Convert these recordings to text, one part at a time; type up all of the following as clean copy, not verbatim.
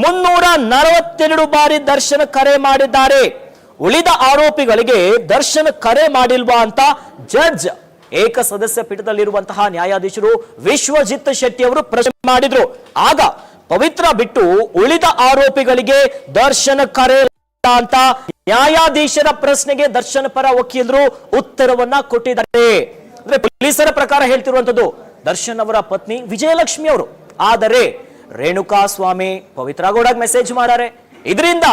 342 ಬಾರಿ ದರ್ಶನ್ ಕರೆ ಮಾಡಿದ್ದಾರೆ. ಉಳಿದ ಆರೋಪಿಗಳಿಗೆ ದರ್ಶನ್ ಕರೆ ಮಾಡಿಲ್ವಾ ಅಂತ ಜಡ್ಜ್ ಏಕ ಸದಸ್ಯ ಪೀಠದಲ್ಲಿರುವಂತಹ ನ್ಯಾಯಾಧೀಶರು ವಿಶ್ವಜಿತ್ ಶೆಟ್ಟಿ ಅವರು ಪ್ರಶ್ನೆ ಮಾಡಿದ್ರು. ಆಗ ಪವಿತ್ರ ಬಿಟ್ಟು ಉಳಿದ ಆರೋಪಿಗಳಿಗೆ ದರ್ಶನ್ ಕರೆ ಅಂತ ನ್ಯಾಯಾಧೀಶರ ಪ್ರಶ್ನೆಗೆ ದರ್ಶನ್ ಪರ ವಕೀಲರು ಉತ್ತರವನ್ನ ಕೊಟ್ಟಿದ್ದಾರೆ. ಅಂದ್ರೆ ಪೊಲೀಸರ ಪ್ರಕಾರ ಹೇಳ್ತಿರುವಂತದ್ದು ದರ್ಶನ್ ಅವರ ಪತ್ನಿ ವಿಜಯಲಕ್ಷ್ಮಿ ಅವರು. ಆದರೆ ರೇಣುಕಾ ಸ್ವಾಮಿ ಪವಿತ್ರ ಗೌಡಗೆ ಮೆಸೇಜ್ ಮಾಡಾರೆ. ಇದರಿಂದ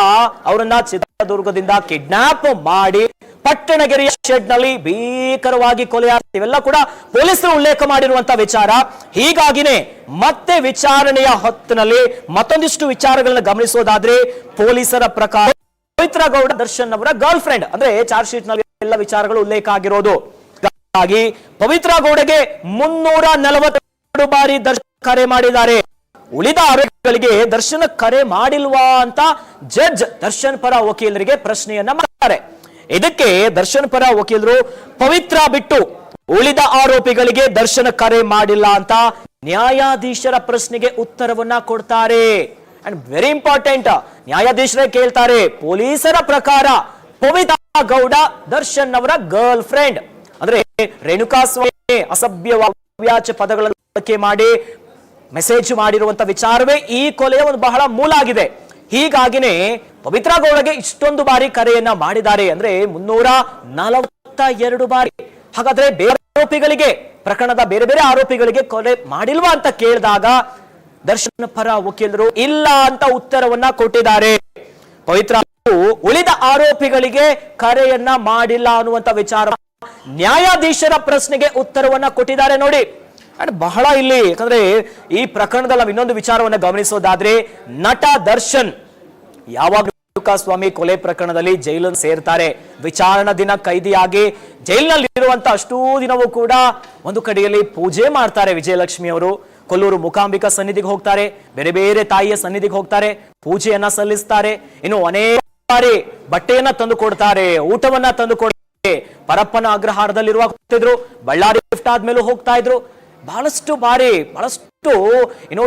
ಅವರನ್ನ ಚಿತ್ರದುರ್ಗದಿಂದ ಕಿಡ್ನಾಪ್ ಮಾಡಿ ಪಟ್ಟಣಗೆರೆಯ ಶೆಡ್ ನಲ್ಲಿ ಭೀಕರವಾಗಿ ಕೊಲೆ ಇವೆಲ್ಲ ಕೂಡ ಪೊಲೀಸರು ಉಲ್ಲೇಖ ಮಾಡಿರುವಂತಹ ವಿಚಾರ. ಹೀಗಾಗಿನೇ ಮತ್ತೆ ವಿಚಾರಣೆಯ ಹೊತ್ತಿನಲ್ಲಿ ಮತ್ತೊಂದಿಷ್ಟು ವಿಚಾರಗಳನ್ನ ಗಮನಿಸೋದಾದ್ರೆ ಪೊಲೀಸರ ಪ್ರಕಾರ ಪವಿತ್ರ ಗೌಡ ದರ್ಶನ್ ಅವರ ಗರ್ಲ್ ಫ್ರೆಂಡ್. ಅಂದ್ರೆ ಚಾರ್ಜ್ ಶೀಟ್ ನಲ್ಲಿ ಎಲ್ಲ ವಿಚಾರಗಳು ಉಲ್ಲೇಖ ಆಗಿರೋದು. ಹಾಗಾಗಿ ಪವಿತ್ರ ಗೌಡಗೆ 342 ಬಾರಿ ದರ್ಶನ್ ಕರೆ ಮಾಡಿದ್ದಾರೆ. ಉಳಿದ ಆರೋಪಿಗಳಿಗೆ ದರ್ಶನ್ ಕರೆ ಮಾಡಿಲ್ವಾ ಅಂತ ಜಡ್ಜ್ ದರ್ಶನ್ ಪರ ವಕೀಲರಿಗೆ ಪ್ರಶ್ನೆಯನ್ನ ಮಾಡ್ತಾರೆ. ಇದಕ್ಕೆ ದರ್ಶನ್ ಪರ ವಕೀಲರು ಪವಿತ್ರ ಬಿಟ್ಟು ಉಳಿದ ಆರೋಪಿಗಳಿಗೆ ದರ್ಶನ್ ಕರೆ ಮಾಡಿಲ್ಲ ಅಂತ ನ್ಯಾಯಾಧೀಶರ ಪ್ರಶ್ನೆಗೆ ಉತ್ತರವನ್ನ ಕೊಡ್ತಾರೆ. ಅಂಡ್ ವೆರಿ ಇಂಪಾರ್ಟೆಂಟ್, ನ್ಯಾಯಾಧೀಶರೇ ಕೇಳ್ತಾರೆ, ಪೊಲೀಸರ ಪ್ರಕಾರ ಪವಿತ್ರ ಗೌಡ ದರ್ಶನ್ ಅವರ ಗರ್ಲ್ ಫ್ರೆಂಡ್. ಅಂದ್ರೆ ರೇಣುಕಾ ಸ್ವಾಮಿ ಅಸಭ್ಯವಾಚ ಪದಗಳನ್ನು ಬಳಕೆ ಮಾಡಿ ಮೆಸೇಜ್ ಮಾಡಿರುವಂತ ವಿಚಾರವೇ ಈ ಕೊಲೆಯ ಒಂದು ಬಹಳ ಮೂಲ ಆಗಿದೆ. ಹೀಗಾಗಿನೇ ಪವಿತ್ರ ಗೌಡಗೆ ಇಷ್ಟೊಂದು ಬಾರಿ ಕರೆಯನ್ನ ಮಾಡಿದ್ದಾರೆ. ಅಂದ್ರೆ 342 ಬಾರಿ. ಹಾಗಾದ್ರೆ ಬೇರೆ ಆರೋಪಿಗಳಿಗೆ, ಪ್ರಕರಣದ ಬೇರೆ ಬೇರೆ ಆರೋಪಿಗಳಿಗೆ ಕೊಲೆ ಮಾಡಿಲ್ವಾ ಅಂತ ಕೇಳಿದಾಗ ದರ್ಶನ್ ಪರ ವಕೀಲರು ಇಲ್ಲ ಅಂತ ಉತ್ತರವನ್ನ ಕೊಟ್ಟಿದ್ದಾರೆ. ಪವಿತ್ರ ಉಳಿದ ಆರೋಪಿಗಳಿಗೆ ಕರೆಯನ್ನ ಮಾಡಿಲ್ಲ ಅನ್ನುವಂತ ವಿಚಾರ ನ್ಯಾಯಾಧೀಶರ ಪ್ರಶ್ನೆಗೆ ಉತ್ತರವನ್ನ ಕೊಟ್ಟಿದ್ದಾರೆ ನೋಡಿ. ಅಂಡ್ ಬಹಳ ಇಲ್ಲಿ ಯಾಕಂದ್ರೆ ಈ ಪ್ರಕರಣದಲ್ಲಿ ನಾವು ಇನ್ನೊಂದು ವಿಚಾರವನ್ನ ಗಮನಿಸೋದಾದ್ರೆ ನಟ ದರ್ಶನ್ ಯಾವಾಗ ರೇಣುಕಾ ಸ್ವಾಮಿ ಕೊಲೆ ಪ್ರಕರಣದಲ್ಲಿ ಜೈಲನ್ನು ಸೇರ್ತಾರೆ, ವಿಚಾರಣಾ ದಿನ ಕೈದಿಯಾಗಿ ಜೈಲಿನಲ್ಲಿ ಇರುವಂತ ಅಷ್ಟೂ ದಿನವೂ ಕೂಡ ಒಂದು ಕಡೆಯಲ್ಲಿ ಪೂಜೆ ಮಾಡ್ತಾರೆ ವಿಜಯಲಕ್ಷ್ಮಿ ಅವರು. ಕೊಲ್ಲೂರು ಮೂಕಾಂಬಿಕಾ ಸನ್ನಿಧಿಗೆ ಹೋಗ್ತಾರೆ, ಬೇರೆ ಬೇರೆ ತಾಯಿಯ ಸನ್ನಿಧಿಗೆ ಹೋಗ್ತಾರೆ, ಪೂಜೆಯನ್ನ ಸಲ್ಲಿಸ್ತಾರೆ. ಇನ್ನು ಅನೇಕ ಬಾರಿ ಬಟ್ಟೆಯನ್ನ ತಂದು ಕೊಡ್ತಾರೆ, ಊಟವನ್ನ ತಂದು ಕೊಡ್ತಾರೆ. ಪರಪ್ಪನ ಅಗ್ರಹಾರದಲ್ಲಿರುವ ಹೋಗ್ತಿದ್ರು, ಬಳ್ಳಾರಿ ಗಿಫ್ಟ್ ಆದ್ಮೇಲೂ ಹೋಗ್ತಾ ಇದ್ರು. ಬಹಳಷ್ಟು ಬಾರಿ ಬಹಳಷ್ಟು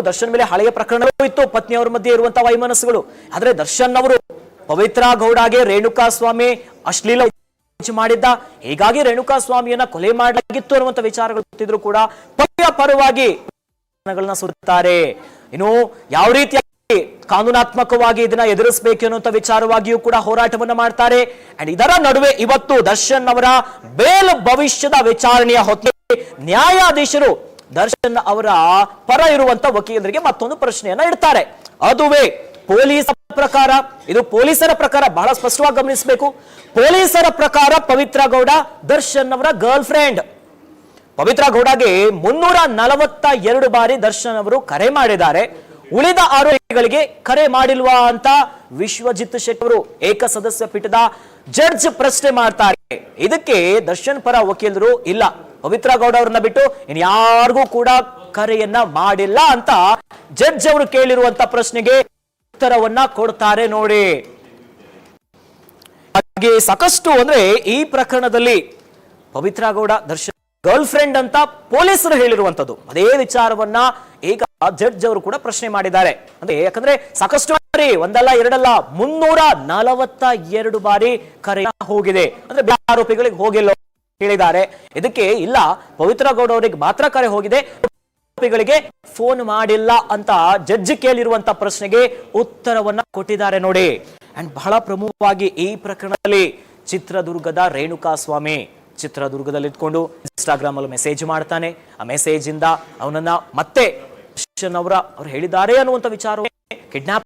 ದರ್ಶನ್ ಮೇಲೆ ಹಳೆಯ ಪ್ರಕರಣಗಳು ಇತ್ತು, ಪತ್ನಿಯವರ ಮಧ್ಯೆ ಇರುವಂತಹ ವೈಮನಸ್ಸುಗಳು. ಆದ್ರೆ ದರ್ಶನ್ ಅವರು ಪವಿತ್ರ ಗೌಡಗೆ ರೇಣುಕಾ ಸ್ವಾಮಿ ಅಶ್ಲೀಲ ಮಾಡಿದ್ದ, ಹೀಗಾಗಿ ರೇಣುಕಾ ಸ್ವಾಮಿಯನ್ನ ಕೊಲೆ ಮಾಡಲಾಗಿತ್ತು ಅನ್ನುವಂತ ವಿಚಾರಗಳು ಗೊತ್ತಿದ್ರು ಕೂಡ ಪತಿಯ ಪರವಾಗಿ ಸುತ್ತಾರೆ. ಇನ್ನು ಯಾವ ರೀತಿಯಾಗಿ ಕಾನೂನಾತ್ಮಕವಾಗಿ ಇದನ್ನ ಎದುರಿಸಬೇಕು ಅನ್ನುವಂತ ವಿಚಾರವಾಗಿಯೂ ಕೂಡ ಹೋರಾಟವನ್ನ ಮಾಡ್ತಾರೆ. ಅಂಡ್ ಇದರ ನಡುವೆ ಇವತ್ತು ದರ್ಶನ್ ಅವರ ಬೇಲ್ ಭವಿಷ್ಯದ ವಿಚಾರಣೆಯ ಹೊತ್ತಿಗೆ ನ್ಯಾಯಾಧೀಶರು ದರ್ಶನ್ ಅವರ ಪರ ಇರುವಂತ ವಕೀಲರಿಗೆ ಮತ್ತೊಂದು ಪ್ರಶ್ನೆಯನ್ನ ಇಡ್ತಾರೆ. ಅದುವೇ ಪೊಲೀಸರ ಪ್ರಕಾರ, ಇದು ಪೊಲೀಸರ ಪ್ರಕಾರ ಬಹಳ ಸ್ಪಷ್ಟವಾಗಿ ಗಮನಿಸಬೇಕು. ಪೊಲೀಸರ ಪ್ರಕಾರ ಪವಿತ್ರ ಗೌಡ ದರ್ಶನ್ ಅವರ ಗರ್ಲ್ ಫ್ರೆಂಡ್. ಪವಿತ್ರ ಗೌಡಗೆ 342 ಬಾರಿ ದರ್ಶನ್ ಅವರು ಕರೆ ಮಾಡಿದ್ದಾರೆ. ಉಳಿದ ಆರೋಪಿಗಳಿಗೆ ಕರೆ ಮಾಡಿಲ್ವಾ ಅಂತ ವಿಶ್ವಜಿತ್ ಶೆಟ್ಟಿ ಅವರು ಏಕ ಸದಸ್ಯ ಪೀಠದ ಜಡ್ಜ್ ಪ್ರಶ್ನೆ ಮಾಡ್ತಾರೆ. ಇದಕ್ಕೆ ದರ್ಶನ್ ಪರ ವಕೀಲರು ಇಲ್ಲ, ಪವಿತ್ರ ಗೌಡ ಅವರನ್ನ ಬಿಟ್ಟು ಇನ್ಯಾರಿಗೂ ಕೂಡ ಕರೆಯನ್ನ ಮಾಡಿಲ್ಲ ಅಂತ ಜಡ್ಜ್ ಅವರು ಕೇಳಿರುವಂತ ಪ್ರಶ್ನೆಗೆ ಉತ್ತರವನ್ನ ಕೊಡ್ತಾರೆ ನೋಡಿ. ಹಾಗೆ ಸಾಕಷ್ಟು ಅಂದ್ರೆ ಈ ಪ್ರಕರಣದಲ್ಲಿ ಪವಿತ್ರ ಗೌಡ ದರ್ಶನ್ ಗರ್ಲ್ ಫ್ರೆಂಡ್ ಅಂತ ಪೊಲೀಸರು ಹೇಳಿರುವಂತದ್ದು. ಅದೇ ವಿಚಾರವನ್ನ ಈಗ ಜಡ್ಜ್ ಅವರು ಕೂಡ ಪ್ರಶ್ನೆ ಮಾಡಿದ್ದಾರೆ. ಅಂದ್ರೆ ಯಾಕಂದ್ರೆ ಸಾಕಷ್ಟು ಬಾರಿ, ಒಂದಲ್ಲ ಎರಡಲ್ಲ, 342 ಬಾರಿ ಕರೆ ಹೋಗಿದೆ. ಅಂದ್ರೆ ಬೇರೆ ಆರೋಪಿಗಳಿಗೆ ಹೋಗಿಲ್ಲ ಹೇಳಿದ್ದಾರೆ. ಇದಕ್ಕೆ ಇಲ್ಲ, ಪವಿತ್ರ ಗೌಡ ಅವರಿಗೆ ಮಾತ್ರ ಕರೆ ಹೋಗಿದೆ, ಆರೋಪಿಗಳಿಗೆ ಫೋನ್ ಮಾಡಿಲ್ಲ ಅಂತ ಜಡ್ಜ್ ಕೇಳಿರುವಂತ ಪ್ರಶ್ನೆಗೆ ಉತ್ತರವನ್ನ ಕೊಟ್ಟಿದ್ದಾರೆ ನೋಡಿ. ಅಂಡ್ ಬಹಳ ಪ್ರಮುಖವಾಗಿ ಈ ಪ್ರಕರಣದಲ್ಲಿ ಚಿತ್ರದುರ್ಗದ ರೇಣುಕಾ ಸ್ವಾಮಿ ಚಿತ್ರದುರ್ಗದಲ್ಲಿ ಇಟ್ಕೊಂಡು ಇನ್ಸ್ಟಾಗ್ರಾಮ್ ಅಲ್ಲಿ ಮೆಸೇಜ್ ಮಾಡ್ತಾನೆ. ಆ ಮೆಸೇಜ್ ಇಂದ ಅವನನ್ನ ಮತ್ತೆ ಅವ್ರು ಹೇಳಿದ್ದಾರೆ ಅನ್ನುವಂತ ವಿಚಾರ ಕಿಡ್ನಾಪ್